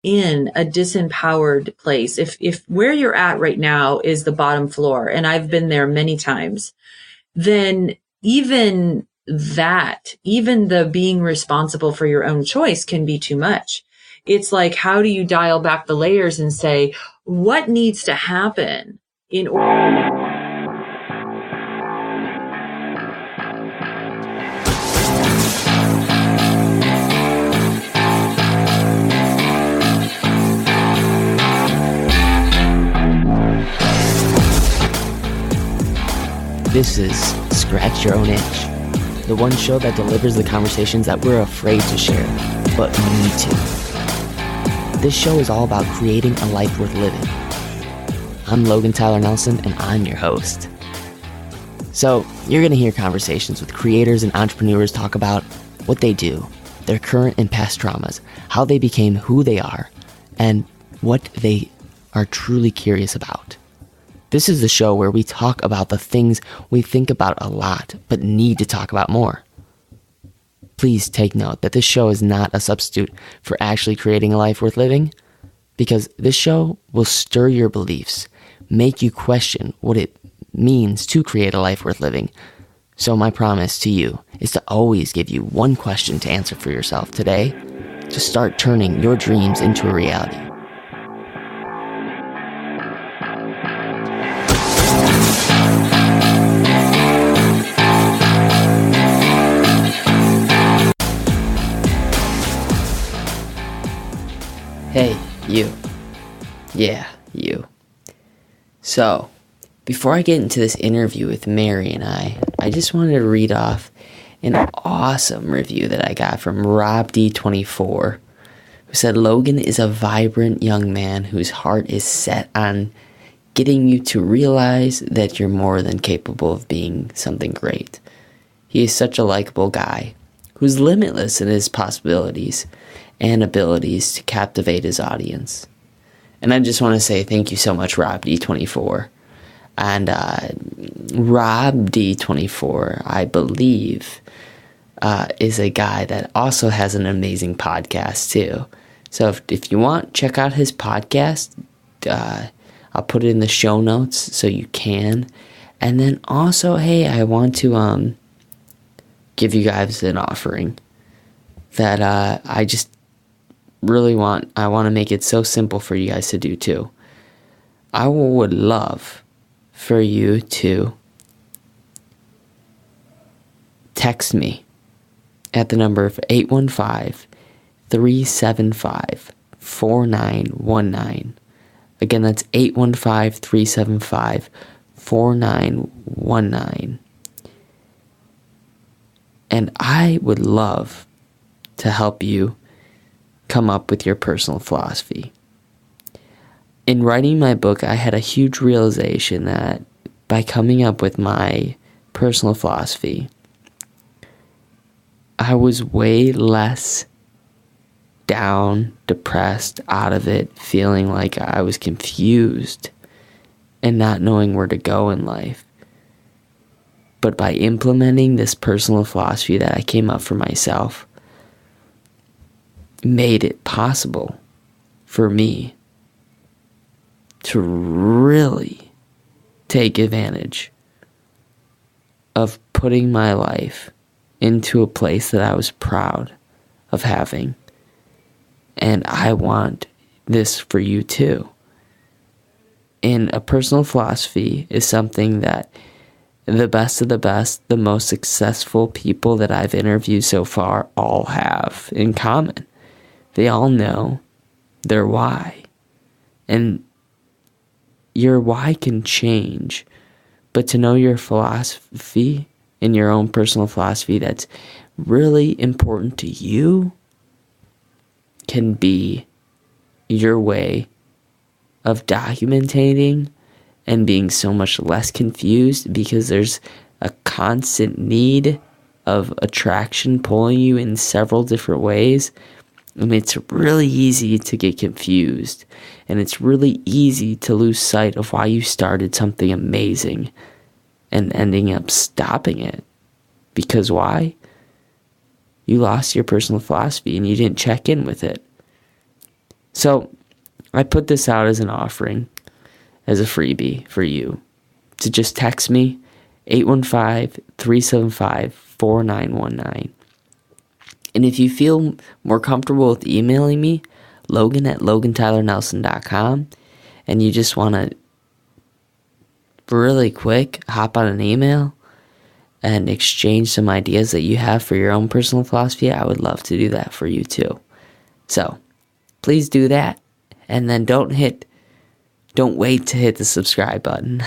in a disempowered place, if where you're at right now is the bottom floor, and I've been there many times, then even the being responsible for your own choice can be too much. It's like, how do you dial back the layers and say, what needs to happen in order? This is Scratch Your Own Itch, the one show that delivers the conversations that we're afraid to share, but need to. This show is all about creating a life worth living. I'm Logan Tyler Nelson, and I'm your host. So, you're going to hear conversations with creators and entrepreneurs talk about what they do, their current and past traumas, how they became who they are, and what they are truly curious about. This is the show where we talk about the things we think about a lot, but need to talk about more. Please take note that this show is not a substitute for actually creating a life worth living, because this show will stir your beliefs, make you question what it means to create a life worth living. So my promise to you is to always give you one question to answer for yourself today, to start turning your dreams into a reality. Hey, you. Yeah, you. So, before I get into this interview with Mary and I just wanted to read off an awesome review that I got from Rob D24, who said, Logan is a vibrant young man whose heart is set on getting you to realize that you're more than capable of being something great. He is such a likable guy who's limitless in his possibilities and abilities to captivate his audience. And I just want to say thank you so much, Rob D24. And Rob D24, I believe, is a guy that also has an amazing podcast too. So if you want, check out his podcast. I'll put it in the show notes so you can. And then also, hey, I want to give you guys an offering that I just really want to make it so simple for you guys to do too. I would love for you to text me at the number of 815-375-4919. Again, that's 815-375-4919. And I would love to help you come up with your personal philosophy. In writing my book, I had a huge realization that by coming up with my personal philosophy, I was way less down, depressed, out of it, feeling like I was confused and not knowing where to go in life. But by implementing this personal philosophy that I came up for myself, made it possible for me to really take advantage of putting my life into a place that I was proud of having. And I want this for you too. And a personal philosophy is something that the best of the best, the most successful people that I've interviewed so far all have in common. They all know their why. And your why can change, but to know your philosophy and your own personal philosophy that's really important to you can be your way of documenting and being so much less confused, because there's a constant need of attraction pulling you in several different ways. And it's really easy to get confused, and it's really easy to lose sight of why you started something amazing and ending up stopping it. Because why? You lost your personal philosophy and you didn't check in with it. So I put this out as an offering, as a freebie for you to just text me 815-375-4919. And if you feel more comfortable with emailing me, Logan@LoganTylerNelson.com, and you just want to really quick hop on an email and exchange some ideas that you have for your own personal philosophy, I would love to do that for you too. So please do that. And then don't wait to hit the subscribe button.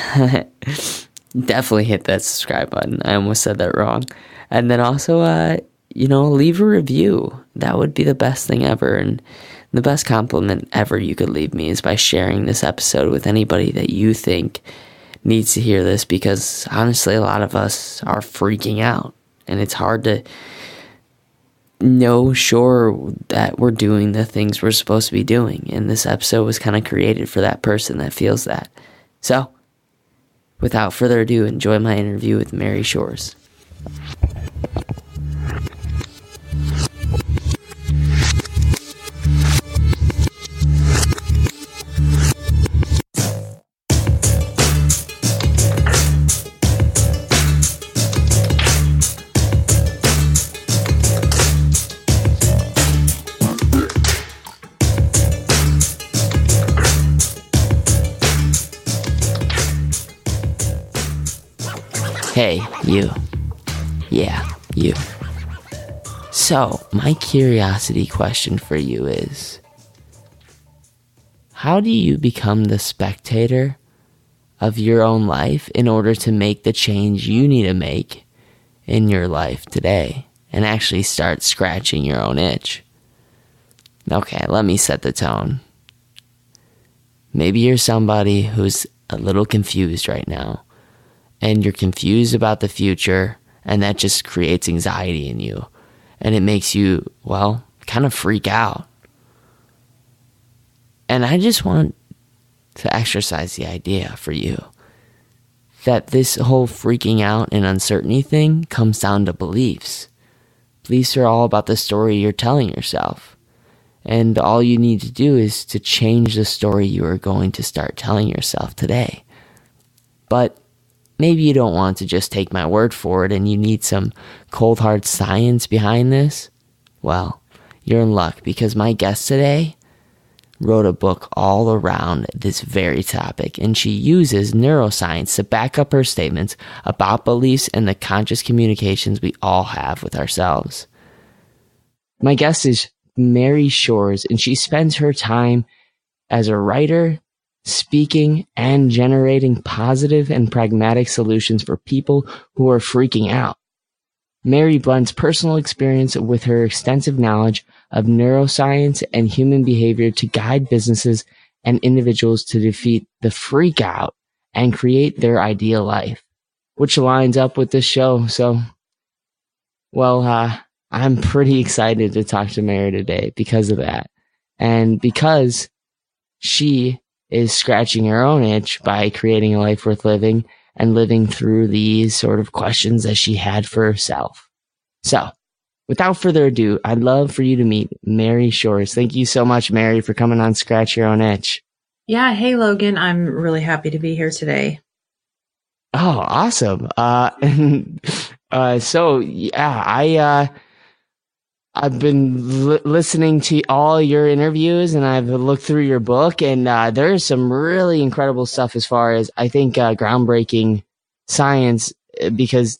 Definitely hit that subscribe button. I almost said that wrong. And then also, leave a review. That would be the best thing ever. And the best compliment ever you could leave me is by sharing this episode with anybody that you think needs to hear this, because honestly, a lot of us are freaking out and it's hard to know sure that we're doing the things we're supposed to be doing. And this episode was kind of created for that person that feels that. So, without further ado, enjoy my interview with Mary Shores. Hey, you. Yeah, you. So, my curiosity question for you is, how do you become the spectator of your own life in order to make the change you need to make in your life today and actually start scratching your own itch? Okay, let me set the tone. Maybe you're somebody who's a little confused right now, and you're confused about the future, and that just creates anxiety in you. And it makes you, kind of freak out. And I just want to exercise the idea for you that this whole freaking out and uncertainty thing comes down to beliefs. Beliefs are all about the story you're telling yourself. And all you need to do is to change the story you are going to start telling yourself today. But maybe you don't want to just take my word for it and you need some cold hard science behind this. Well, you're in luck, because my guest today wrote a book all around this very topic, and she uses neuroscience to back up her statements about beliefs and the conscious communications we all have with ourselves. My guest is Mary Shores, and she spends her time as a writer, speaking, and generating positive and pragmatic solutions for people who are freaking out. Mary blends personal experience with her extensive knowledge of neuroscience and human behavior to guide businesses and individuals to defeat the freak out and create their ideal life, which lines up with this show. So, I'm pretty excited to talk to Mary today because of that. And because she is scratching her own itch by creating a life worth living and living through these sort of questions that she had for herself. So, without further ado, I'd love for you to meet Mary Shores. Thank you so much, Mary, for coming on Scratch Your Own Itch. Yeah. Hey, Logan. I'm really happy to be here today. Oh, awesome. I've been listening to all your interviews, and I've looked through your book, and there's some really incredible stuff as far as, I think, groundbreaking science, because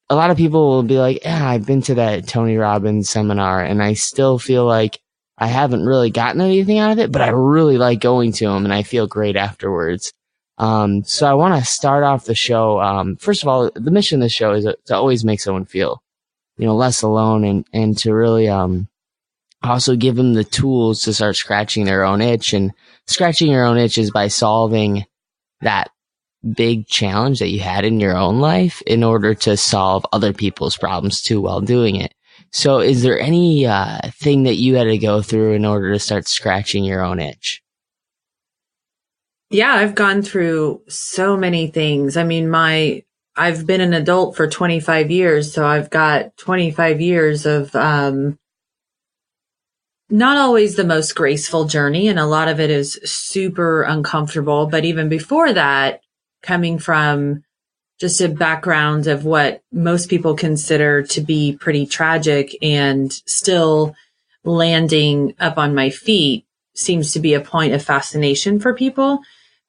a lot of people will be like, yeah, I've been to that Tony Robbins seminar, and I still feel like I haven't really gotten anything out of it, but I really like going to them, and I feel great afterwards. So I want to start off the show. First of all, the mission of the show is to always make someone feel less alone, and to really, also give them the tools to start scratching their own itch. And scratching your own itch is by solving that big challenge that you had in your own life in order to solve other people's problems too while doing it. So is there any, thing that you had to go through in order to start scratching your own itch? Yeah, I've gone through so many things. I mean, I've been an adult for 25 years, so I've got 25 years of not always the most graceful journey. And a lot of it is super uncomfortable. But even before that, coming from just a background of what most people consider to be pretty tragic and still landing up on my feet seems to be a point of fascination for people.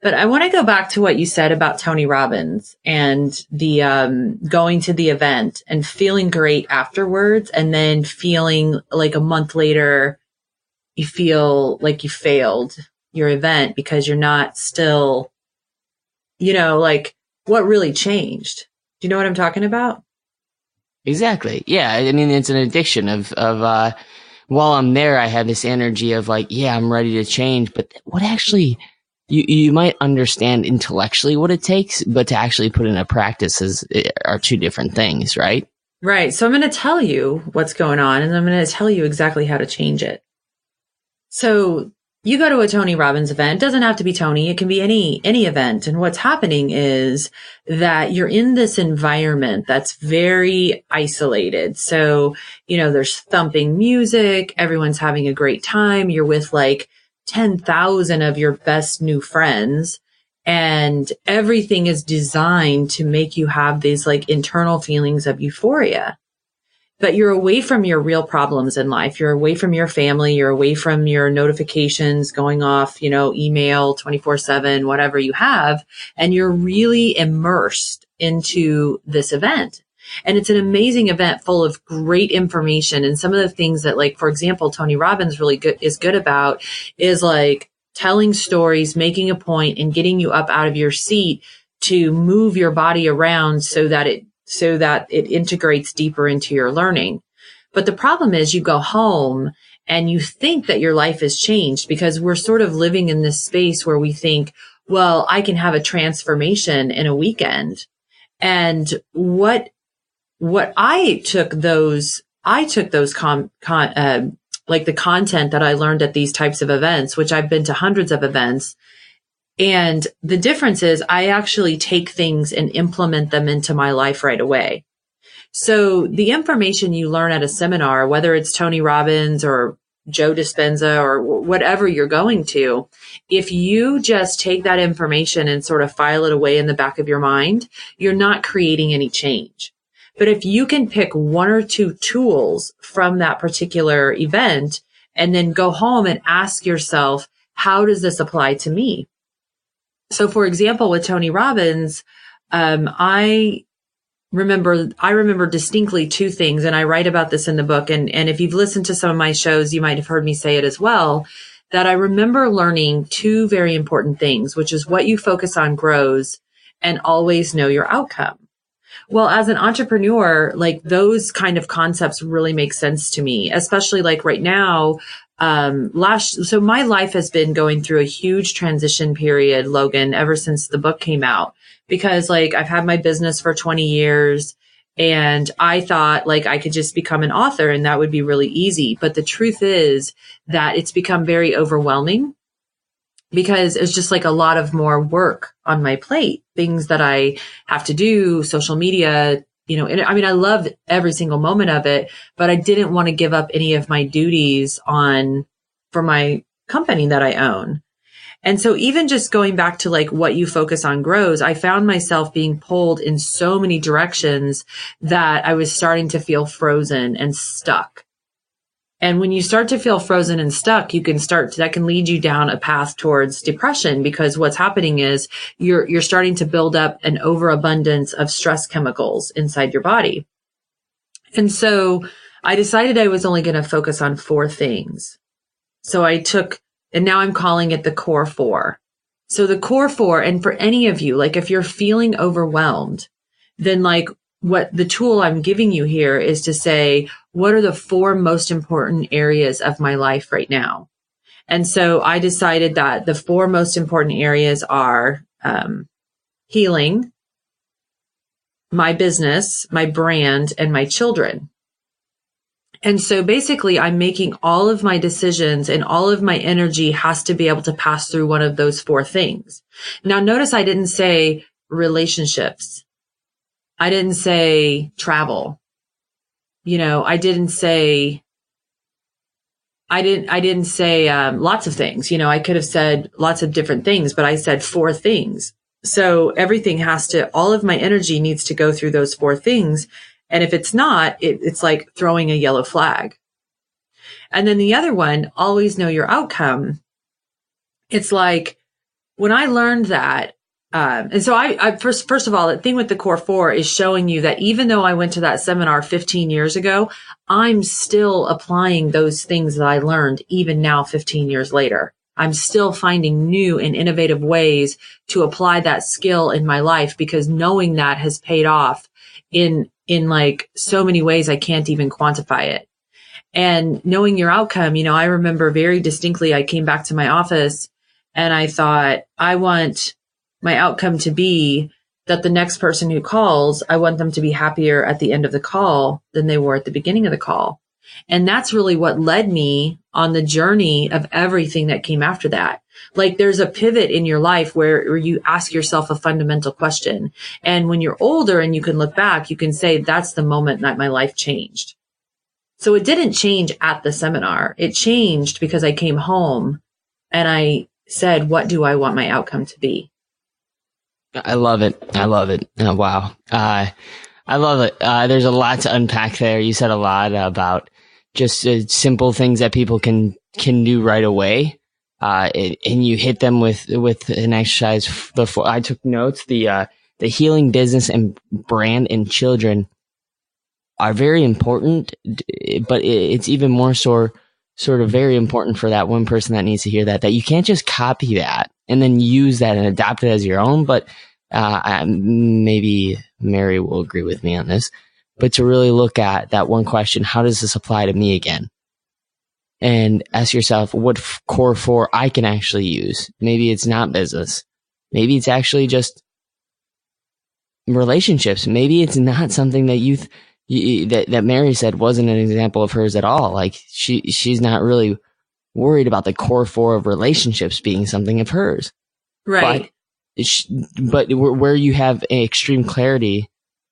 But I want to go back to what you said about Tony Robbins and the going to the event and feeling great afterwards, and then feeling like a month later, you feel like you failed your event because you're not still, like what really changed. Do you know what I'm talking about? Exactly. Yeah. I mean, it's an addiction of while I'm there, I have this energy of like, yeah, I'm ready to change. But what actually, you might understand intellectually what it takes, but to actually put into practice are two different things, right? Right. So I'm going to tell you what's going on, and I'm going to tell you exactly how to change it. So you go to a Tony Robbins event. It doesn't have to be Tony. It can be any event. And what's happening is that you're in this environment that's very isolated. So, there's thumping music. Everyone's having a great time. You're with like 10,000 of your best new friends, and everything is designed to make you have these like internal feelings of euphoria. But you're away from your real problems in life. You're away from your family. You're away from your notifications going off, email 24/7, whatever you have. And you're really immersed into this event. And it's an amazing event full of great information. And some of the things that, like, for example, Tony Robbins is good about is like telling stories, making a point, and getting you up out of your seat to move your body around so that it integrates deeper into your learning. But the problem is you go home and you think that your life has changed, because we're sort of living in this space where we think, well, I can have a transformation in a weekend. And what I took those like the content that I learned at these types of events, which I've been to hundreds of events. And the difference is I actually take things and implement them into my life right away. So the information you learn at a seminar, whether it's Tony Robbins or Joe Dispenza or whatever you're going to, if you just take that information and sort of file it away in the back of your mind, you're not creating any change. But if you can pick one or two tools from that particular event and then go home and ask yourself, how does this apply to me? So, for example, with Tony Robbins, I remember distinctly two things, and I write about this in the book. And if you've listened to some of my shows, you might have heard me say it as well, that I remember learning two very important things, which is what you focus on grows and always know your outcome. Well, as an entrepreneur, like those kind of concepts really make sense to me, especially like right now. So my life has been going through a huge transition period, Logan, ever since the book came out, because like I've had my business for 20 years and I thought like I could just become an author and that would be really easy. But the truth is that it's become very overwhelming, because it's just like a lot of more work on my plate, things that I have to do, social media, and I mean, I love every single moment of it, but I didn't want to give up any of my duties for my company that I own. And so even just going back to like what you focus on grows, I found myself being pulled in so many directions that I was starting to feel frozen and stuck. And when you start to feel frozen and stuck, that can lead you down a path towards depression, because what's happening is you're starting to build up an overabundance of stress chemicals inside your body. And so I decided I was only going to focus on 4 things. So and now I'm calling it the core 4. So the core 4, and for any of you, like if you're feeling overwhelmed, then like what the tool I'm giving you here is to say, what are the 4 most important areas of my life right now? And so I decided that the 4 most important areas are healing, my business, my brand, and my children. And so basically I'm making all of my decisions and all of my energy has to be able to pass through one of those 4 things. Now, notice I didn't say relationships. I didn't say travel. I didn't say I didn't say lots of things. You know, I could have said lots of different things, but I said 4 things. So everything all of my energy needs to go through those 4 things. And if it's not, it's like throwing a yellow flag. And then the other one, always know your outcome. It's like when I learned that, and so I first of all, the thing with the core 4 is showing you that even though I went to that seminar 15 years ago, I'm still applying those things that I learned even now, 15 years later. I'm still finding new and innovative ways to apply that skill in my life, because knowing that has paid off in like so many ways I can't even quantify it. And knowing your outcome, you know, I remember very distinctly, I came back to my office and I thought, I want my outcome to be that the next person who calls, I want them to be happier at the end of the call than they were at the beginning of the call. And that's really what led me on the journey of everything that came after that. Like there's a pivot in your life where you ask yourself a fundamental question. And when you're older and you can look back, you can say, that's the moment that my life changed. So it didn't change at the seminar. It changed because I came home and I said, what do I want my outcome to be? I love it. I love it. Oh, wow. I love it. There's a lot to unpack there. You said a lot about just simple things that people can do right away. And you hit them with an exercise. I took notes. The healing business and brand in children are very important, but it's even more sort of very important for that one person that needs to hear that you can't just copy that and then use that and adopt it as your own. But maybe Mary will agree with me on this, but to really look at that one question, how does this apply to me again? And ask yourself what core 4 I can actually use. Maybe it's not business. Maybe it's actually just relationships. Maybe it's not something that that Mary said wasn't an example of hers at all. Like she's not really worried about the core 4 of relationships being something of hers. Right. But where you have extreme clarity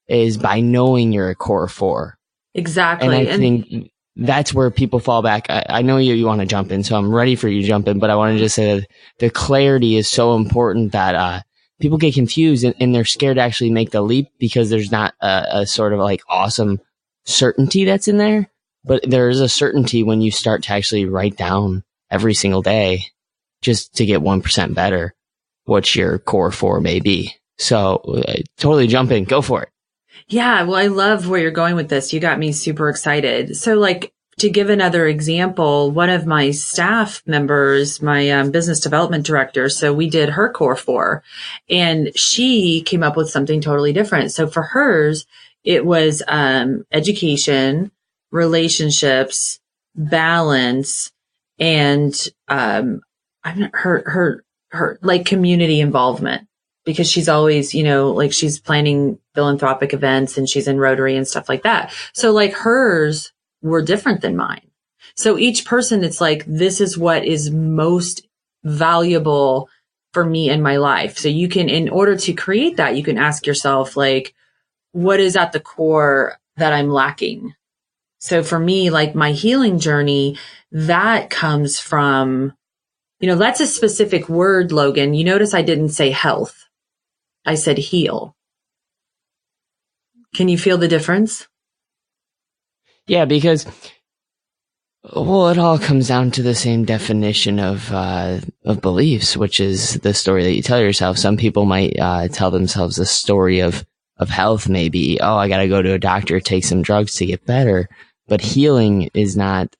is by knowing you're a core 4. Exactly. And I think that's where people fall back. I know you want to jump in, so I'm ready for you to jump in, but I want to just say that the clarity is so important that people get confused and they're scared to actually make the leap because there's not a sort of like awesome certainty that's in there. But there is a certainty when you start to actually write down every single day just to get 1% better what your core 4 may be. So totally jump in. Go for it. Yeah. Well, I love where you're going with this. You got me super excited. So like to give another example, one of my staff members, my business development director, so we did her core 4 and she came up with something totally different. So for hers, it was education, relationships, balance, and her like community involvement, because she's always, you know, like she's planning philanthropic events and she's in Rotary and stuff like that. So like hers were different than mine. So each person, it's like, this is what is most valuable for me in my life. So you can, in order to create that, you can ask yourself, like, what is at the core that I'm lacking? So for me, like my healing journey, that comes from, you know, that's a specific word, Logan. You notice I didn't say health. I said heal. Can you feel the difference? Yeah, because, well, it all comes down to the same definition of beliefs, which is the story that you tell yourself. Some people might tell themselves a story of health, maybe, oh, I got to go to a doctor, take some drugs to get better. But healing is not,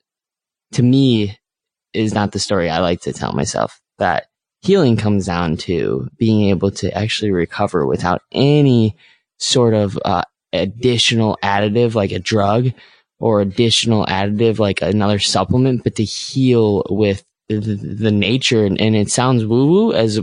to me, is not the story I like to tell myself. That healing comes down to being able to actually recover without any sort of additional additive like a drug or additional additive like another supplement, but to heal with the nature. And it sounds woo-woo as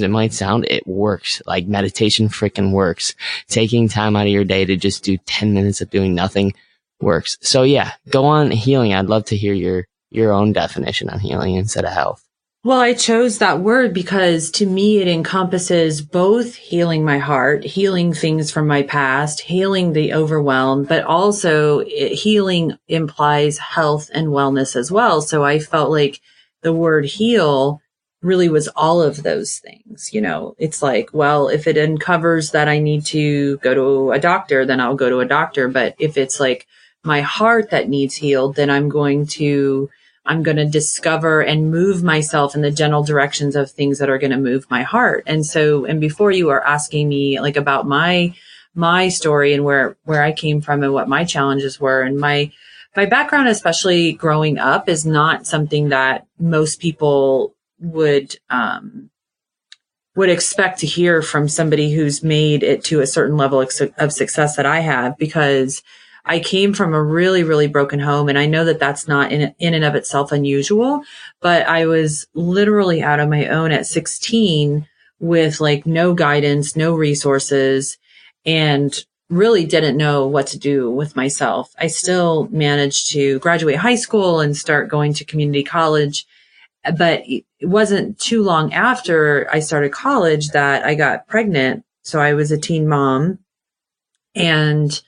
it might sound, it works. Like meditation freaking works. Taking time out of your day to just do 10 minutes of doing nothing works. So yeah, go on healing. I'd love to hear your own definition on healing instead of health. Well, I chose that word because to me it encompasses both healing my heart, healing things from my past, healing the overwhelm, but also healing implies health and wellness as well. So I felt like the word heal really was all of those things. You know, it's like, well, if it uncovers that I need to go to a doctor, then I'll go to a doctor. But if it's like my heart that needs healed, then I'm going to discover and move myself in the general directions of things that are going to move my heart. And so, and before you are asking me like about my story and where I came from and what my challenges were, and my background, especially growing up, is not something that most people would expect to hear from somebody who's made it to a certain level of success that I have, because I came from a really, really broken home. And I know that that's not in and of itself unusual, but I was literally out on my own at 16 with like no guidance, no resources, and really didn't know what to do with myself. I still managed to graduate high school and start going to community college, but it wasn't too long after I started college that I got pregnant. So I was a teen mom, and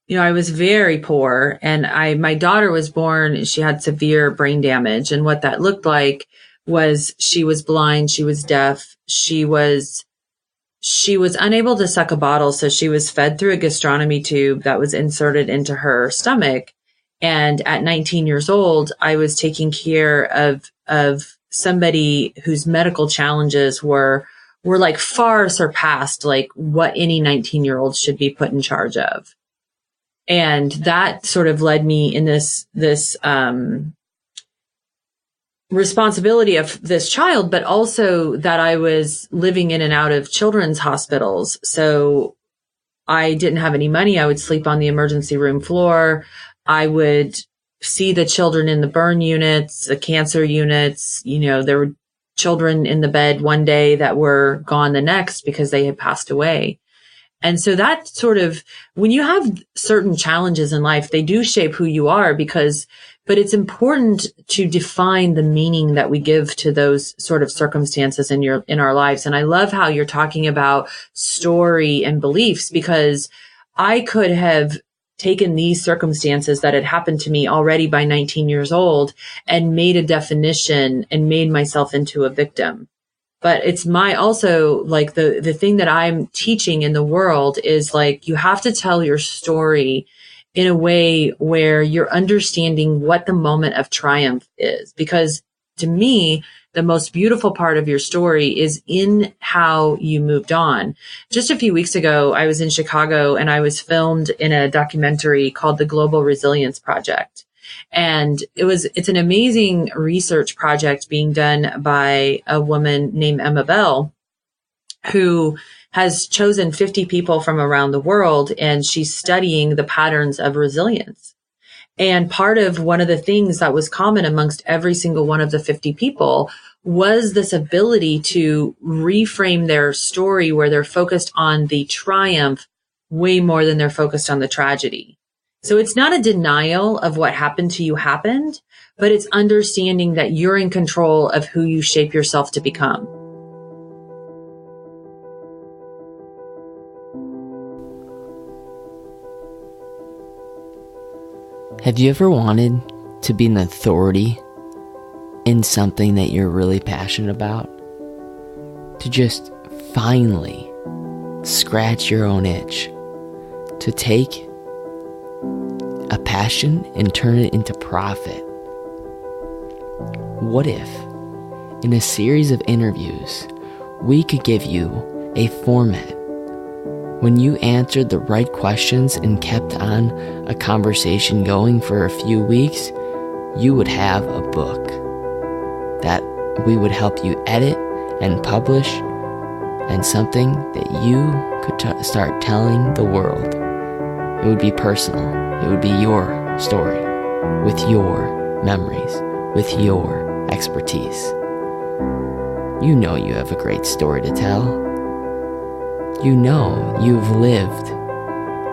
you know, I was very poor, and my daughter was born, she had severe brain damage. And what that looked like was she was blind, she was deaf, she was unable to suck a bottle. So she was fed through a gastronomy tube that was inserted into her stomach. And at 19 years old, I was taking care of somebody whose medical challenges were like far surpassed like what any 19-year-old should be put in charge of. And that sort of led me in this responsibility of this child, but also that I was living in and out of children's hospitals. So I didn't have any money. I would sleep on the emergency room floor. I would see the children in the burn units, the cancer units. You know, there were children in the bed one day that were gone the next because they had passed away. And so that sort of, when you have certain challenges in life, they do shape who you are, but it's important to define the meaning that we give to those sort of circumstances in our lives. And I love how you're talking about story and beliefs, because I could have taken these circumstances that had happened to me already by 19 years old and made a definition and made myself into a victim. But it's also like the thing that I'm teaching in the world is like, you have to tell your story in a way where you're understanding what the moment of triumph is. Because to me, the most beautiful part of your story is in how you moved on. Just a few weeks ago, I was in Chicago and I was filmed in a documentary called The Global Resilience Project. And it's an amazing research project being done by a woman named Emma Bell, who has chosen 50 people from around the world, and she's studying the patterns of resilience. And part of one of the things that was common amongst every single one of the 50 people was this ability to reframe their story where they're focused on the triumph way more than they're focused on the tragedy. So it's not a denial of what happened to you happened, but it's understanding that you're in control of who you shape yourself to become. Have you ever wanted to be an authority in something that you're really passionate about? To just finally scratch your own itch, to take a passion and turn it into profit. What if, in a series of interviews, we could give you a format? When you answered the right questions and kept on a conversation going for a few weeks, you would have a book that we would help you edit and publish, and something that you could start telling the world. It would be personal. It would be your story, with your memories, with your expertise. You know you have a great story to tell. You know you've lived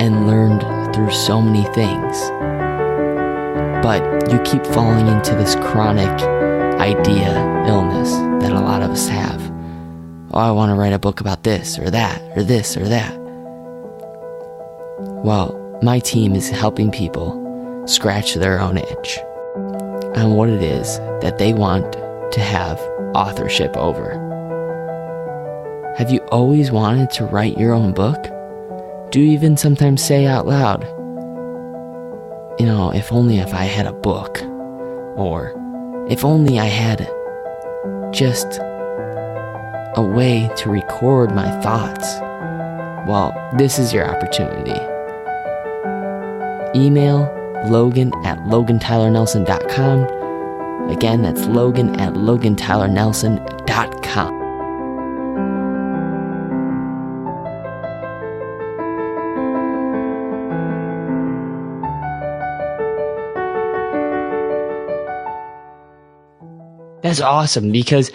and learned through so many things. But you keep falling into this chronic idea illness that a lot of us have. Oh, I want to write a book about this or that or this or that. Well, my team is helping people scratch their own itch on what it is that they want to have authorship over. Have you always wanted to write your own book? Do you even sometimes say out loud, you know, if only if I had a book, or if only I had just a way to record my thoughts? Well, this is your opportunity. Email Logan@LoganTylerNelson.com. Again, that's Logan@LoganTylerNelson.com. That's awesome, because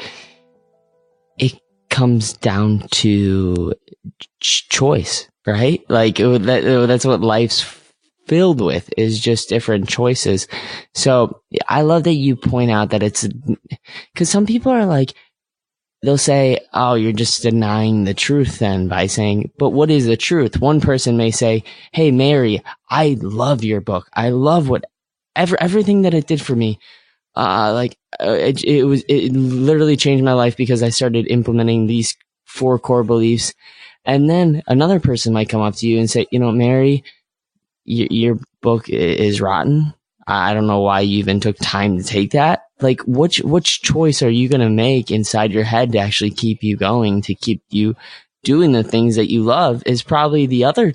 it comes down to choice, right? Like that's what life's filled with, is just different choices. So I love that you point out that it's, because some people are like, they'll say, oh, you're just denying the truth then by saying, but what is the truth? One person may say, hey, Mary, I love your book. I love everything that it did for me. It literally changed my life because I started implementing these 4 core beliefs. And then another person might come up to you and say, you know, Mary, your book is rotten. I don't know why you even took time to take that. Like, which choice are you going to make inside your head to actually keep you going, to keep you doing the things that you love, is probably the other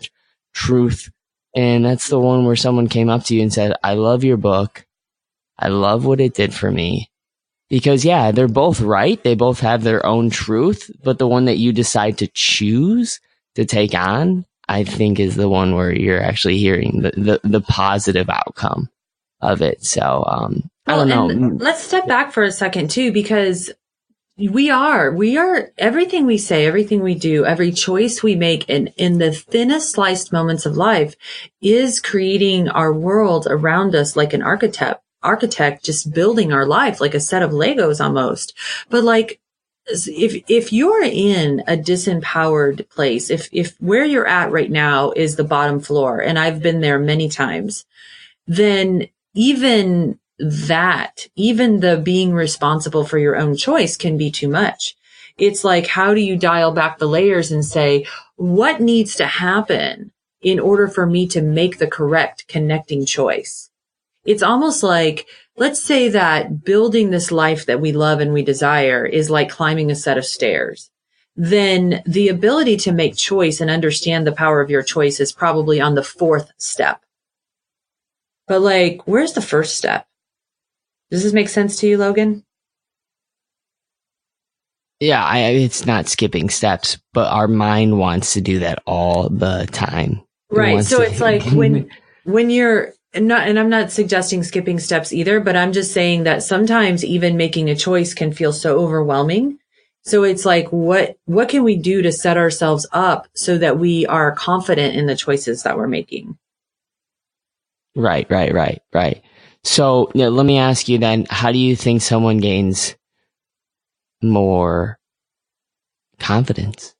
truth. And that's the one where someone came up to you and said, I love your book. I love what it did for me. Because, yeah, they're both right. They both have their own truth. But the one that you decide to choose to take on, I think, is the one where you're actually hearing the positive outcome of it. So, I don't know. Let's step back for a second, too, because we are everything we say, everything we do, every choice we make in the thinnest sliced moments of life is creating our world around us like an architect just building our life like a set of Legos almost. But like, if you're in a disempowered place, if where you're at right now is the bottom floor, and I've been there many times, then even the being responsible for your own choice can be too much. It's like, how do you dial back the layers and say, what needs to happen in order for me to make the correct connecting choice? It's almost like, let's say that building this life that we love and we desire is like climbing a set of stairs. Then the ability to make choice and understand the power of your choice is probably on the 4th step. But like, where's the first step? Does this make sense to you, Logan? Yeah, it's not skipping steps, but our mind wants to do that all the time. Right. So it's like when you're not, and I'm not suggesting skipping steps either, but I'm just saying that sometimes even making a choice can feel so overwhelming. So it's like, what can we do to set ourselves up so that we are confident in the choices that we're making? Right. So let me ask you then, how do you think someone gains more confidence?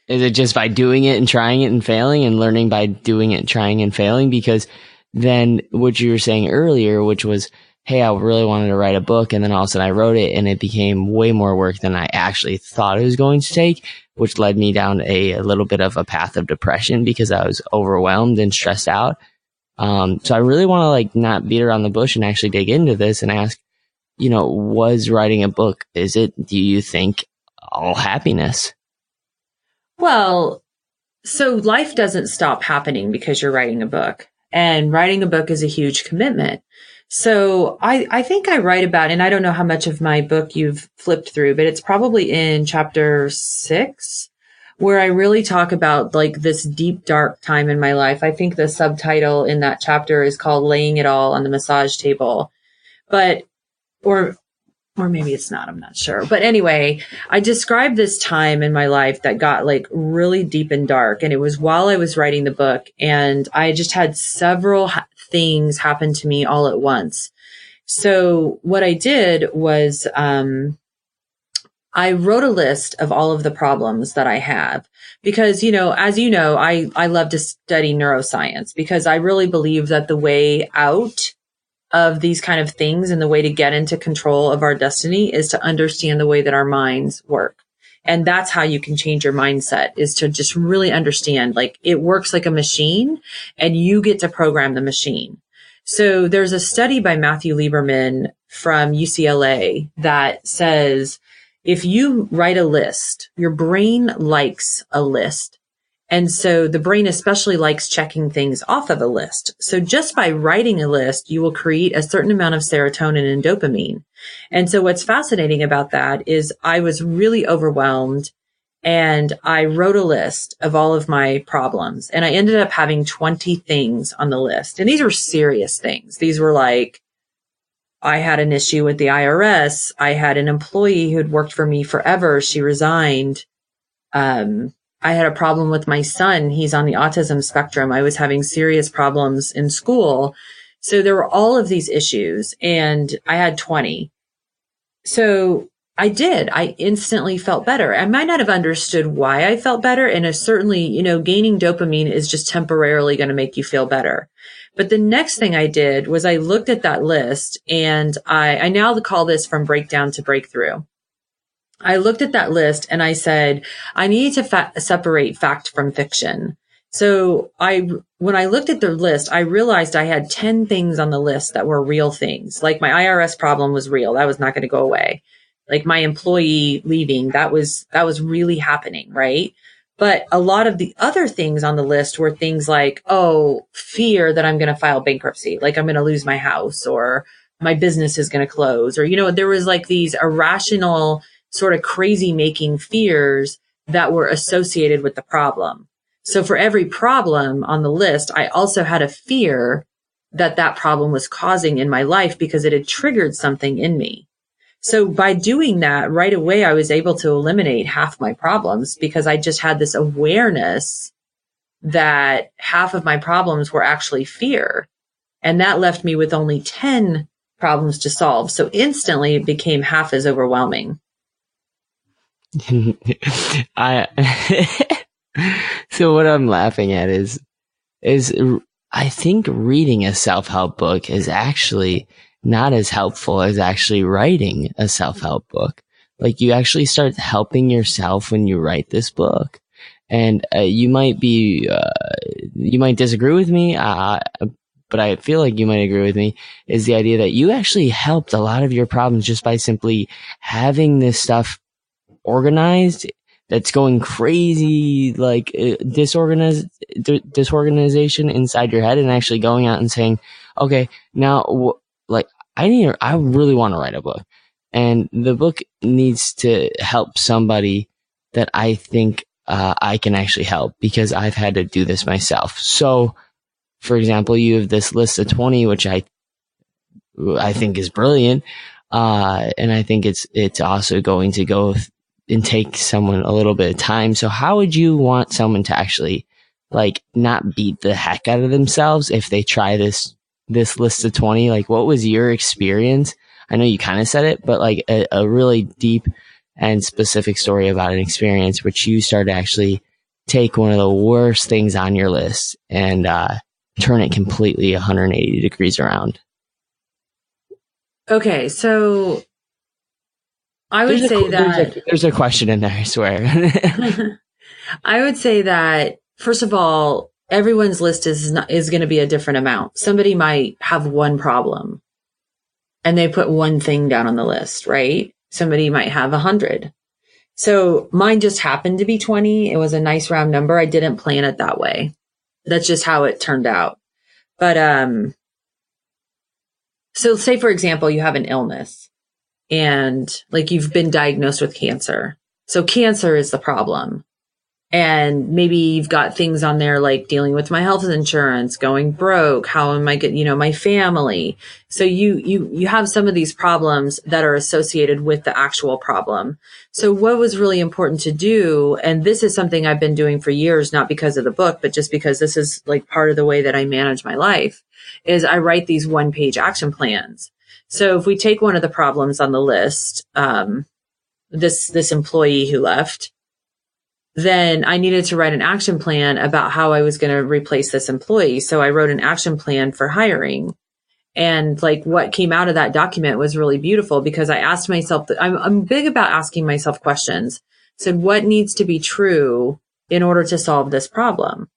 Is it just by doing it and trying it and failing, and learning by doing it, trying and failing? Because then what you were saying earlier, which was, hey, I really wanted to write a book, and then all of a sudden I wrote it and it became way more work than I actually thought it was going to take, which led me down a little bit of a path of depression because I was overwhelmed and stressed out. So I really want to not beat around the bush and actually dig into this and ask, was writing a book, do you think, all happiness? Well, so life doesn't stop happening because you're writing a book, and writing a book is a huge commitment. So I think I write about, and I don't know how much of my book you've flipped through, but it's probably in chapter 6, where I really talk about this deep, dark time in my life. I think the subtitle in that chapter is called Laying It All on the Massage Table, or maybe it's not, I'm not sure. But anyway, I described this time in my life that got really deep and dark. And it was while I was writing the book, and I just had several things happen to me all at once. So what I did was, I wrote a list of all of the problems that I have because, as you know, I love to study neuroscience because I really believe that the way out of these kind of things and the way to get into control of our destiny is to understand the way that our minds work. And that's how you can change your mindset, is to just really understand, like, it works like a machine and you get to program the machine. So there's a study by Matthew Lieberman from UCLA that says, if you write a list, your brain likes a list. And so the brain especially likes checking things off of a list. So just by writing a list, you will create a certain amount of serotonin and dopamine. And so what's fascinating about that is I was really overwhelmed and I wrote a list of all of my problems, and I ended up having 20 things on the list. And these were serious things. These were like, I had an issue with the IRS. I had an employee who had worked for me forever. She resigned. I had a problem with my son. He's on the autism spectrum. I was having serious problems in school. So there were all of these issues, and I had 20. So I instantly felt better. I might not have understood why I felt better. And certainly, gaining dopamine is just temporarily going to make you feel better. But the next thing I did was I looked at that list, and I now call this from breakdown to breakthrough. I looked at that list and I said, I need to separate fact from fiction. So when I looked at the list, I realized I had 10 things on the list that were real things. Like my IRS problem was real. That was not going to go away. Like my employee leaving, that was really happening, right? But a lot of the other things on the list were things like, fear that I'm going to file bankruptcy, like I'm going to lose my house, or my business is going to close, or, there was like these irrational sort of crazy making fears that were associated with the problem. So for every problem on the list, I also had a fear that problem was causing in my life because it had triggered something in me. So by doing that right away, I was able to eliminate half my problems because I just had this awareness that half of my problems were actually fear. And that left me with only 10 problems to solve. So instantly it became half as overwhelming. So what I'm laughing at is I think reading a self-help book is actually not as helpful as actually writing a self-help book. Like, you actually start helping yourself when you write this book. And you might disagree with me, but I feel like you might agree with me, is the idea that you actually helped a lot of your problems just by simply having this stuff organized that's going crazy, like disorganization inside your head, and actually going out and saying, okay, now I really want to write a book, and the book needs to help somebody that I think I can actually help, because I've had to do this myself. So, for example, you have this list of 20, which I think is brilliant, and I think it's also going to go and take someone a little bit of time. So how would you want someone to actually not beat the heck out of themselves if they try this list of 20? Like, what was your experience? I know you kind of said it, but a really deep and specific story about an experience which you started to actually take one of the worst things on your list and turn it completely 180 degrees around. Okay, so I would say that there's a question in there, I swear. I would say that, first of all, everyone's list is going to be a different amount. Somebody might have one problem and they put one thing down on the list, right? Somebody might have 100. So mine just happened to be 20. It was a nice round number. I didn't plan it that way. That's just how it turned out. But, so say, for example, you have an illness and you've been diagnosed with cancer. So cancer is the problem. And maybe you've got things on there like dealing with my health insurance, going broke, how am I getting, my family. So you have some of these problems that are associated with the actual problem. So what was really important to do, and this is something I've been doing for years, not because of the book, but just because this is part of the way that I manage my life, is I write these 1-page action plans. So if we take one of the problems on the list, this employee who left, then I needed to write an action plan about how I was going to replace this employee. So I wrote an action plan for hiring. And like what came out of that document was really beautiful because I asked myself, I'm big about asking myself questions. Said, what needs to be true in order to solve this problem?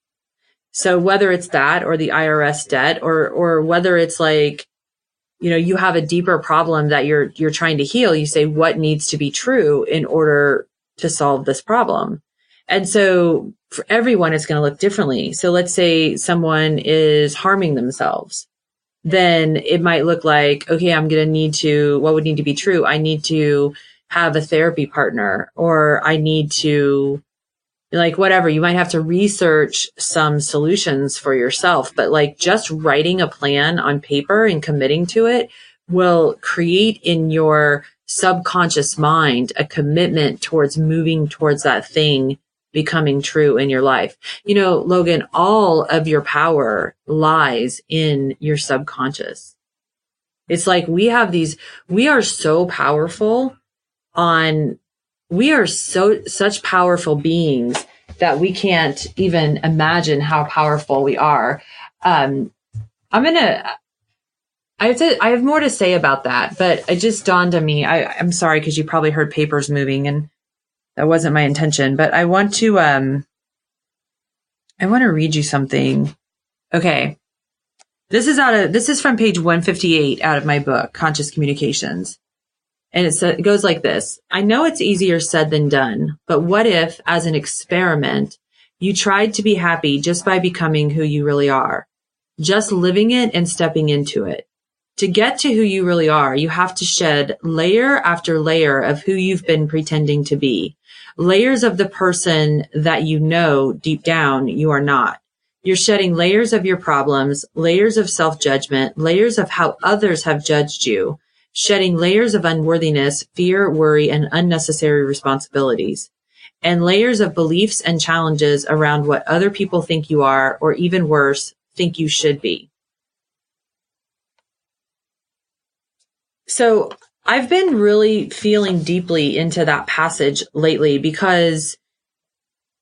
So whether it's that or the IRS debt or whether it's like, you have a deeper problem that you're trying to heal, you say, what needs to be true in order to solve this problem? And so for everyone, it's going to look differently. So let's say someone is harming themselves. Then it might look like, okay, I'm going to need to, what would need to be true? I need to have a therapy partner, or I need to, like, whatever. You might have to research some solutions for yourself, but like just writing a plan on paper and committing to it will create in your subconscious mind a commitment towards moving towards that thing becoming true in your life. Logan, all of your power lies in your subconscious. It's like we are so powerful we are such powerful beings that we can't even imagine how powerful we are. I have more to say about that, but it just dawned on me. I'm sorry, because you probably heard papers moving and that wasn't my intention, but I want to read you something. Okay. This is from page 158 out of my book, Conscious Communications. And it goes like this. I know it's easier said than done, but what if, as an experiment, you tried to be happy just by becoming who you really are, just living it and stepping into it? To get to who you really are, you have to shed layer after layer of who you've been pretending to be. Layers of the person that deep down you are not. You're shedding layers of your problems, layers of self-judgment, layers of how others have judged you, shedding layers of unworthiness, fear, worry, and unnecessary responsibilities, and layers of beliefs and challenges around what other people think you are, or even worse, think you should be. So I've been really feeling deeply into that passage lately because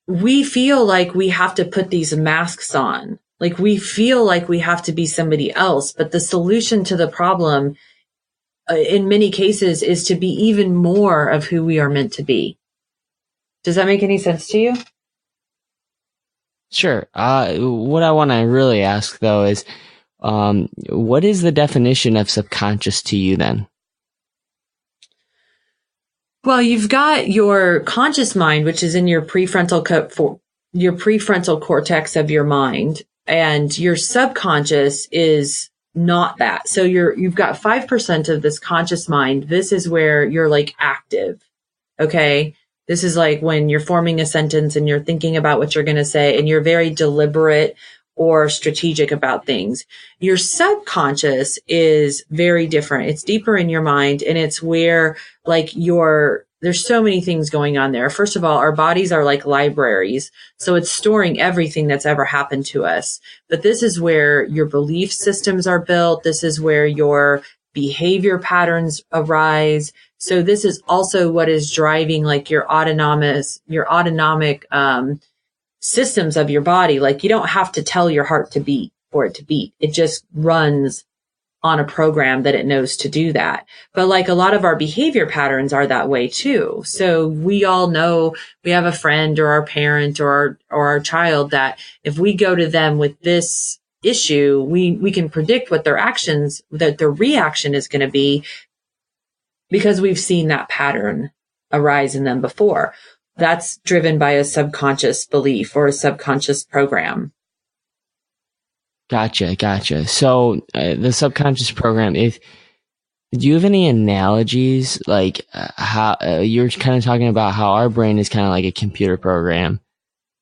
we feel like we have to put these masks on. Like we feel like we have to be somebody else, but the solution to the problem in many cases is to be even more of who we are meant to be. Does that make any sense to you? Sure. What I want to really ask though is, what is the definition of subconscious to you then? Well, you've got your conscious mind, which is in your prefrontal cortex of your mind, and your subconscious is not that. So you've got 5% of this conscious mind. This is where you're like active. Okay. This is like when you're forming a sentence and you're thinking about what you're going to say and you're very deliberate or strategic about things. Your subconscious is very different. It's deeper in your mind, and it's where like there's so many things going on there. First of all, our bodies are like libraries. So it's storing everything that's ever happened to us. But this is where your belief systems are built. This is where your behavior patterns arise. So this is also what is driving like your autonomic systems of your body. Like you don't have to tell your heart to beat for it to beat. It just runs on a program that it knows to do that. But like a lot of our behavior patterns are that way too. So we all know we have a friend or our parent or our child that if we go to them with this issue, we can predict what their reaction is going to be because we've seen that pattern arise in them before. That's driven by a subconscious belief or a subconscious program. Gotcha. So the subconscious program, do you have any analogies, like how you're kind of talking about how our brain is kind of like a computer program?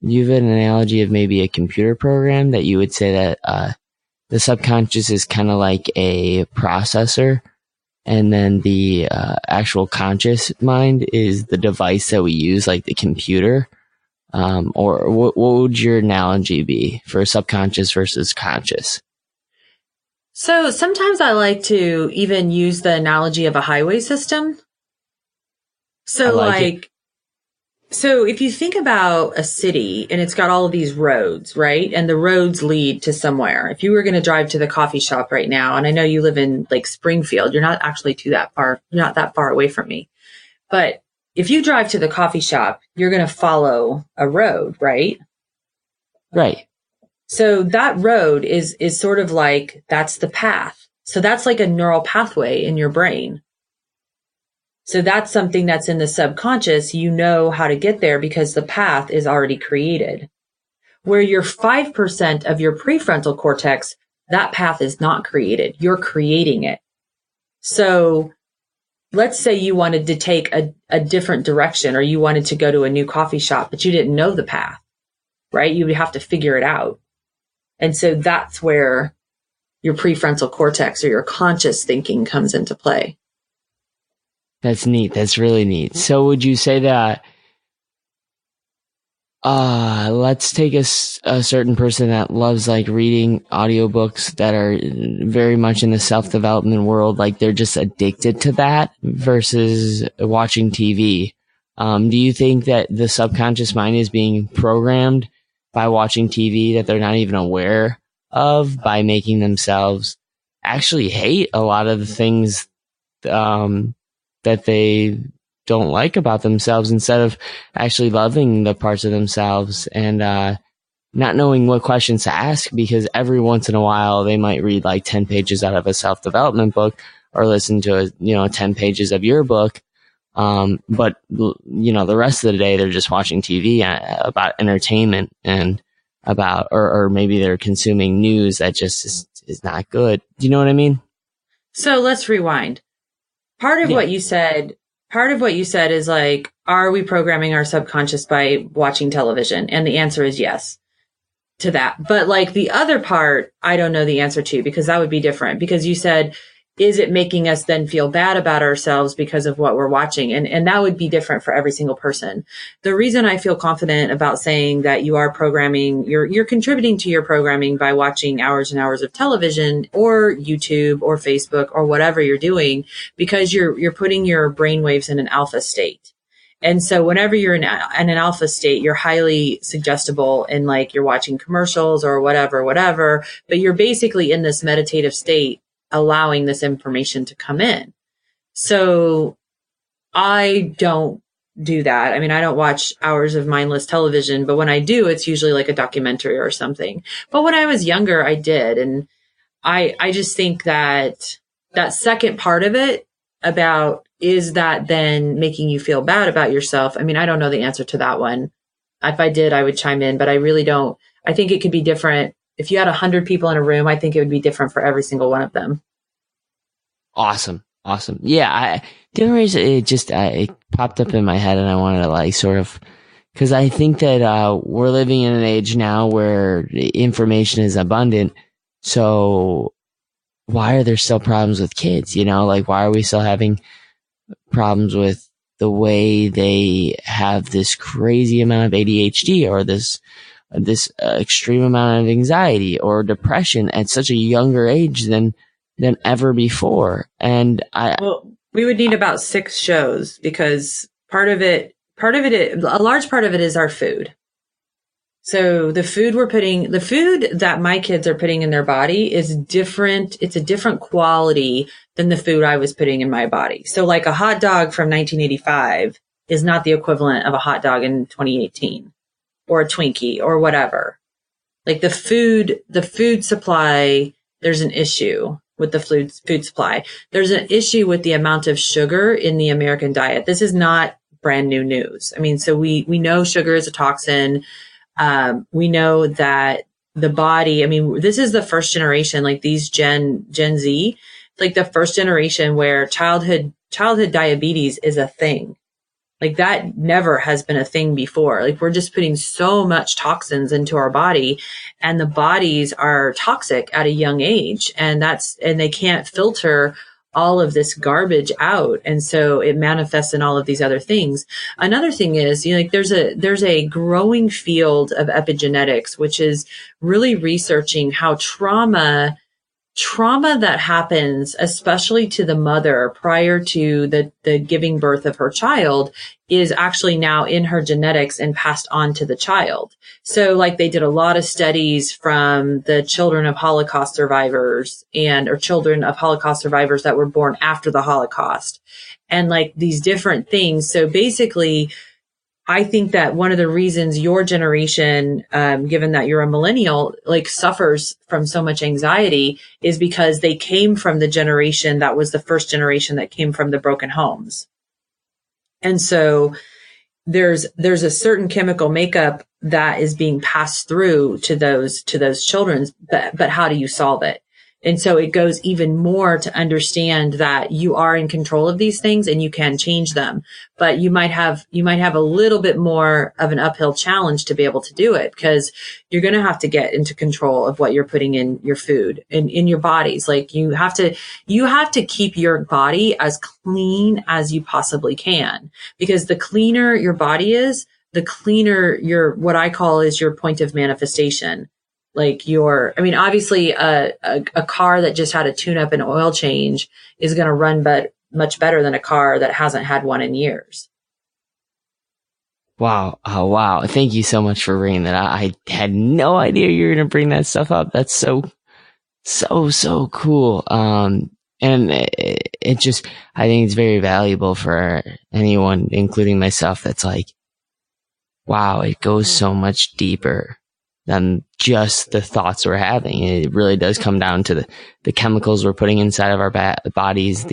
Do you have an analogy of maybe a computer program that you would say that the subconscious is kind of like a processor, and then the actual conscious mind is the device that we use, like the computer? Or what would your analogy be for subconscious versus conscious? So sometimes I like to even use the analogy of a highway system. So so if you think about a city and it's got all of these roads, right? And the roads lead to somewhere. If you were going to drive to the coffee shop right now, and I know you live in like Springfield, you're not actually you're not that far away from me. But if you drive to the coffee shop, you're going to follow a road, right? Right. So that road is sort of like, that's the path. So that's like a neural pathway in your brain. So that's something that's in the subconscious. You know how to get there because the path is already created. Where you're 5% of your prefrontal cortex, that path is not created. You're creating it. So let's say you wanted to take a different direction, or you wanted to go to a new coffee shop, but you didn't know the path, right? You would have to figure it out. And so that's where your prefrontal cortex or your conscious thinking comes into play. That's neat. That's really neat. So would you say that, let's take a certain person that loves like reading audiobooks that are very much in the self-development world, like they're just addicted to that versus watching TV. Do you think that the subconscious mind is being programmed by watching TV that they're not even aware of, by making themselves actually hate a lot of the things, that they don't like about themselves, instead of actually loving the parts of themselves and not knowing what questions to ask, because every once in a while they might read like 10 pages out of a self-development book or listen to 10 pages of your book. But the rest of the day they're just watching TV about entertainment and about, or maybe they're consuming news that just is not good. Do you know what I mean? So let's rewind. Part of what you said is like, are we programming our subconscious by watching television? And the answer is yes to that. But like the other part, I don't know the answer to, because that would be different. Because you said, is it making us then feel bad about ourselves because of what we're watching? And that would be different for every single person. The reason I feel confident about saying that you are programming, you're contributing to your programming by watching hours and hours of television or YouTube or Facebook or whatever you're doing, because you're putting your brainwaves in an alpha state. And so whenever you're in an alpha state, you're highly suggestible, and like you're watching commercials or whatever, but you're basically in this meditative state, allowing this information to come in. So I don't do that. I mean, I don't watch hours of mindless television, but when I do, it's usually like a documentary or something. But when I was younger, I did. And I just think that that second part of it about, is that then making you feel bad about yourself? I mean, I don't know the answer to that one. If I did, I would chime in, but I really don't. I think it could be different. If you had 100 people in a room, I think it would be different for every single one of them. Awesome. Yeah, the only reason it popped up in my head, and I wanted to like sort of, because I think that we're living in an age now where information is abundant. So why are there still problems with kids? Like, why are we still having problems with the way they have this crazy amount of ADHD, or this extreme amount of anxiety or depression at such a younger age than ever before? And we would need about 6 shows, because a large part of it is our food. So the food that my kids are putting in their body is different. It's a different quality than the food I was putting in my body. So like a hot dog from 1985 is not the equivalent of a hot dog in 2018. Or a Twinkie or whatever. Like the food supply, there's an issue with the food supply. There's an issue with the amount of sugar in the American diet. This is not brand new news. I mean, so we know sugar is a toxin. We know that the body, I mean, this is the first generation, like these Gen Z, like the first generation where childhood diabetes is a thing. Like that never has been a thing before. Like we're just putting so much toxins into our body, and the bodies are toxic at a young age, and they can't filter all of this garbage out. And so it manifests in all of these other things. Another thing is, like there's a growing field of epigenetics, which is really researching how trauma trauma that happens, especially to the mother prior to the giving birth of her child, is actually now in her genetics and passed on to the child. So like they did a lot of studies from the children of Holocaust survivors or children of Holocaust survivors that were born after the Holocaust, and like these different things. So basically, I think that one of the reasons your generation, given that you're a millennial, like suffers from so much anxiety is because they came from the generation that was the first generation that came from the broken homes. And so there's a certain chemical makeup that is being passed through to those children, but how do you solve it? And so it goes even more to understand that you are in control of these things and you can change them, but you might have a little bit more of an uphill challenge to be able to do it, because you're going to have to get into control of what you're putting in your food and in your bodies. Like you have to keep your body as clean as you possibly can, because the cleaner your body is, the cleaner what I call is your point of manifestation. Like obviously a car that just had a tune up and oil change is going to run much better than a car that hasn't had one in years. Wow. Oh, wow. Thank you so much for bringing that up. I had no idea you were going to bring that stuff up. That's so cool. And it just, I think it's very valuable for anyone, including myself, that's like, wow, it goes so much deeper than just the thoughts we're having. It really does come down to the chemicals we're putting inside of our bodies,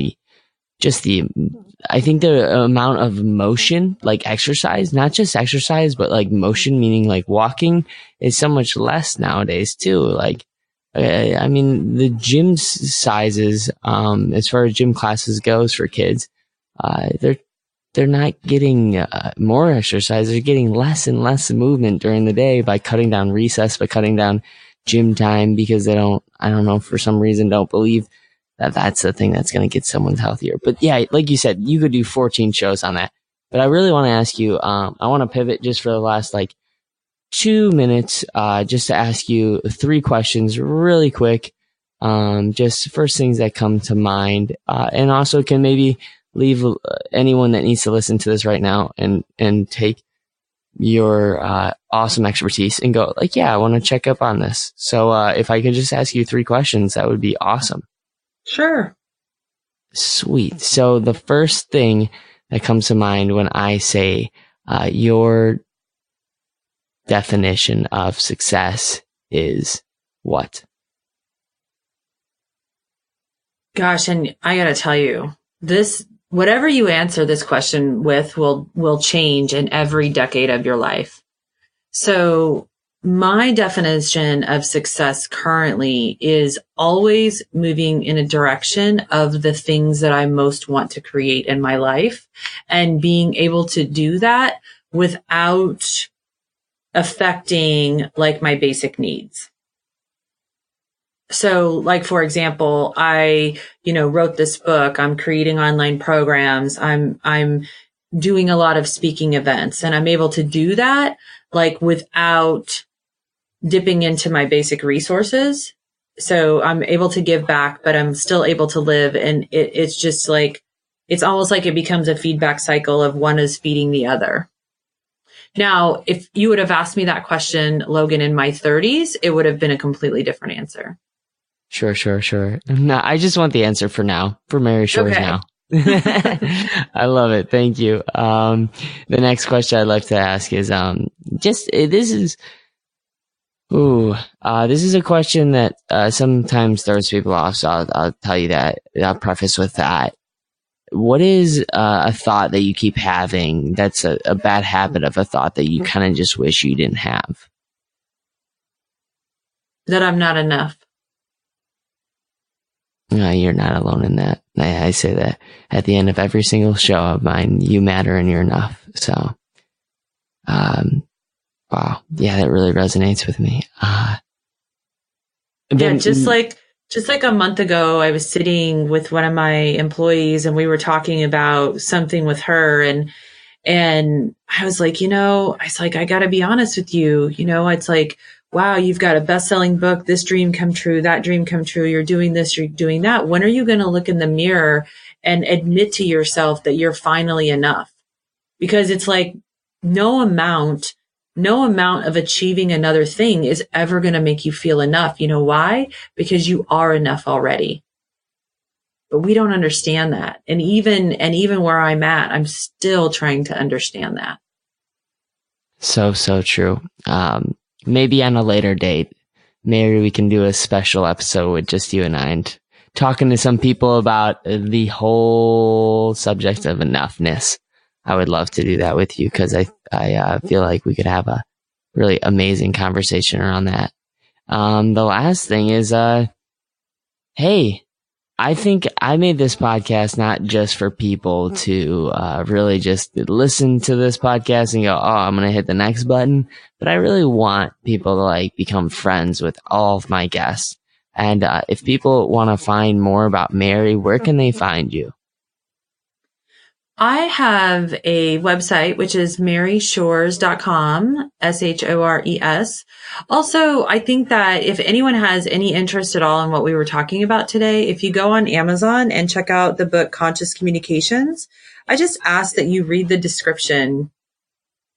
I think the amount of motion, like exercise, not just exercise, but like motion, meaning like walking, is so much less nowadays too. Like, I mean, the gym sizes, as far as gym classes goes for kids, they're not getting more exercise. They're getting less and less movement during the day by cutting down recess, by cutting down gym time, because I don't know, for some reason, don't believe that that's the thing that's going to get someone healthier. But yeah, like you said, you could do 14 shows on that. But I really want to ask you, I want to pivot just for the last 2 minutes, just to ask you 3 questions really quick. Just first things that come to mind, and also can maybe leave anyone that needs to listen to this right now and take your awesome expertise and go yeah, I want to check up on this. So if I could just ask you 3 questions, that would be awesome. Sure. Sweet. So the first thing that comes to mind when I say your definition of success is what? Gosh, and I got to tell you, whatever you answer this question with will change in every decade of your life. So my definition of success currently is always moving in a direction of the things that I most want to create in my life, and being able to do that without affecting my basic needs. So for example, I, wrote this book, I'm creating online programs, I'm doing a lot of speaking events, and I'm able to do that without dipping into my basic resources. So I'm able to give back, but I'm still able to live. And it's just it's almost like it becomes a feedback cycle of one is feeding the other. Now, if you would have asked me that question, Logan, in my 30s, it would have been a completely different answer. Sure. No, I just want the answer for now, for Mary Shores now. I love it. Thank you. The next question I'd like to ask is, this is a question that, sometimes throws people off. So I'll tell you that. I'll preface with that. What is a thought that you keep having that's a bad habit of a thought that you kind of just wish you didn't have? That I'm not enough. No, you're not alone in that. I say that at the end of every single show of mine. You matter and you're enough. So, wow. Yeah, that really resonates with me. Just like a month ago, I was sitting with one of my employees and we were talking about something with her, and I was I got to be honest with you. It's wow, you've got a best-selling book, this dream come true, that dream come true, you're doing this, you're doing that. When are you going to look in the mirror and admit to yourself that you're finally enough? Because it's like no amount of achieving another thing is ever going to make you feel enough. You know why? Because you are enough already. But we don't understand that. And even where I'm at, I'm still trying to understand that. So true. Maybe on a later date, maybe we can do a special episode with just you and I and talking to some people about the whole subject of enoughness. I would love to do that with you because I feel like we could have a really amazing conversation around that. The last thing is, hey, I think I made this podcast not just for people to really just listen to this podcast and go, oh, I'm going to hit the next button. But I really want people to like become friends with all of my guests. And if people want to find more about Mary, where can they find you? I have a website, which is maryshores.com, SHORES. Also, I think that if anyone has any interest at all in what we were talking about today, if you go on Amazon and check out the book Conscious Communications, I just ask that you read the description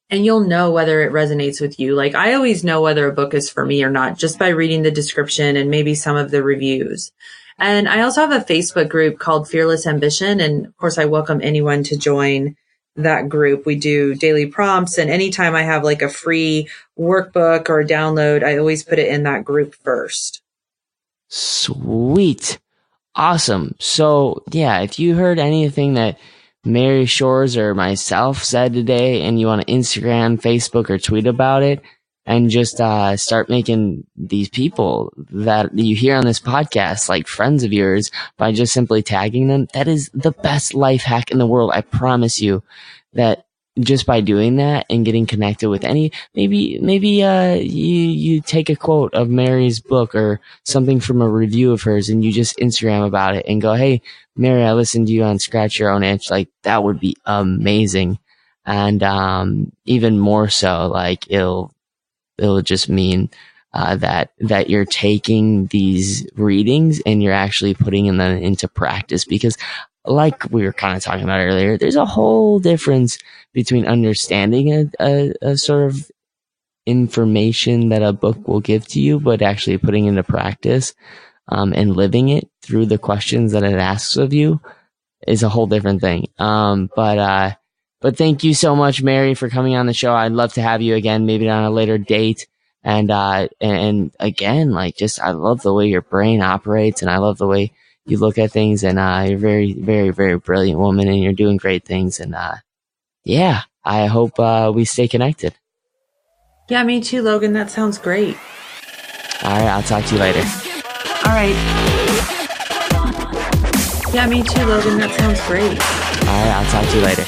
and you'll know whether it resonates with you. Like I always know whether a book is for me or not just by reading the description and maybe some of the reviews. And I also have a Facebook group called Fearless Ambition. And of course, I welcome anyone to join that group. We do daily prompts. And anytime I have like a free workbook or a download, I always put it in that group first. Sweet. Awesome. So yeah, if you heard anything that Mary Shores or myself said today and you want to Instagram, Facebook, or tweet about it, and just start making these people that you hear on this podcast like friends of yours by just simply tagging them. That is the best life hack in the world. I promise you that just by doing that and getting connected with maybe you take a quote of Mary's book or something from a review of hers and you just Instagram about it and go, hey, Mary, I listened to you on Scratch Your Own Itch. Like that would be amazing. And even more so, like it'll just mean that you're taking these readings and you're actually putting them into practice. Because like we were kind of talking about earlier, there's a whole difference between understanding a sort of information that a book will give to you, but actually putting into practice and living it through the questions that it asks of you is a whole different thing. But thank you so much, Mary, for coming on the show. I'd love to have you again, maybe on a later date. And again, like just, I love the way your brain operates and I love the way you look at things and, you're a very, very, very brilliant woman and you're doing great things. And, yeah, I hope, we stay connected. Yeah, me too, Logan. That sounds great. All right. I'll talk to you later. All right. Yeah, me too, Logan. That sounds great. All right. I'll talk to you later.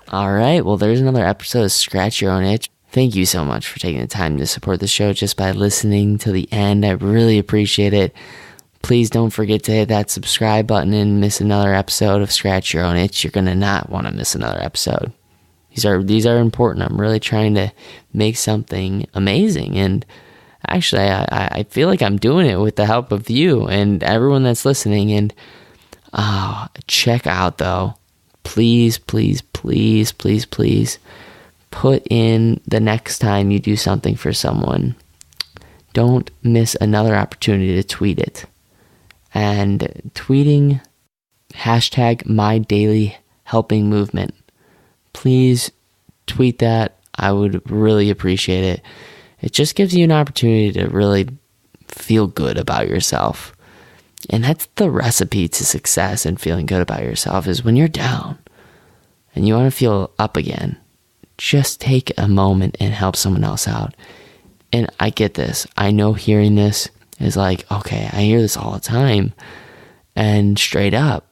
All right, well, there's another episode of Scratch Your Own Itch. Thank you so much for taking the time to support the show just by listening to the end. I really appreciate it. Please don't forget to hit that subscribe button and miss another episode of Scratch Your Own Itch. You're going to not want to miss another episode. These are important. I'm really trying to make something amazing. And actually, I feel like I'm doing it with the help of you and everyone that's listening. And check out, though. Please, please, please, please, please put in the next time you do something for someone. Don't miss another opportunity to tweet it. And tweeting #MyDailyHelpingMovement. Please tweet that. I would really appreciate it. It just gives you an opportunity to really feel good about yourself. And that's the recipe to success and feeling good about yourself is when you're down and you want to feel up again, just take a moment and help someone else out. And I get this. I know hearing this is like, okay, I hear this all the time. And straight up,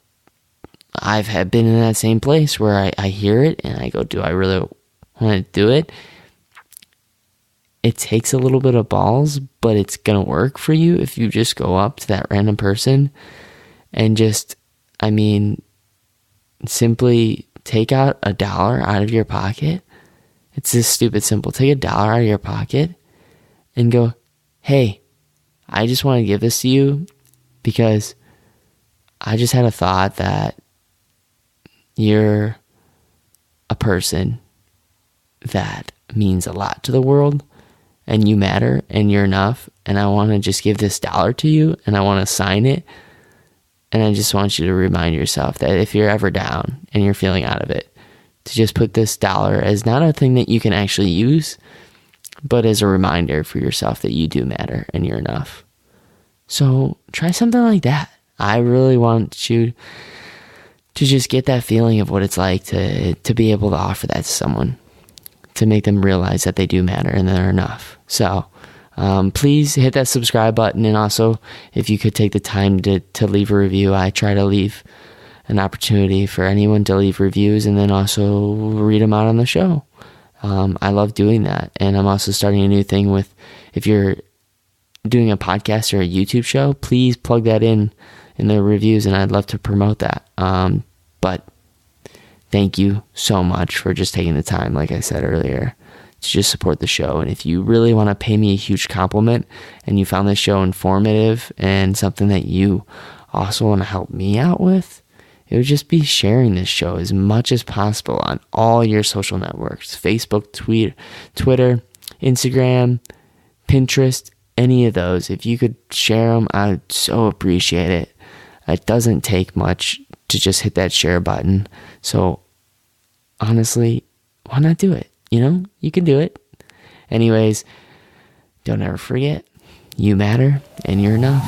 I've been in that same place where I hear it and I go, do I really want to do it? It takes a little bit of balls, but it's going to work for you if you just go up to that random person and just, simply take out $1 out of your pocket. It's this stupid simple. Take $1 out of your pocket and go, hey, I just want to give this to you because I just had a thought that you're a person that means a lot to the world, and you matter, and you're enough, and I want to just give this $1 to you, and I want to sign it, and I just want you to remind yourself that if you're ever down and you're feeling out of it, to just put this $1 as not a thing that you can actually use, but as a reminder for yourself that you do matter and you're enough. So try something like that. I really want you to just get that feeling of what it's like to be able to offer that to someone, to make them realize that they do matter and they're enough. So please hit that subscribe button, and also if you could take the time to leave a review. I try to leave an opportunity for anyone to leave reviews and then also read them out on the show. I love doing that, and I'm also starting a new thing with, if you're doing a podcast or a YouTube show, please plug that in the reviews, and I'd love to promote that. But thank you so much for just taking the time, like I said earlier, to just support the show. And if you really want to pay me a huge compliment and you found this show informative and something that you also want to help me out with, it would just be sharing this show as much as possible on all your social networks: Facebook, Twitter, Instagram, Pinterest, any of those. If you could share them, I would so appreciate it. It doesn't take much to just hit that share button. So honestly, why not do it? You can do it. Anyways, don't ever forget, you matter and you're enough.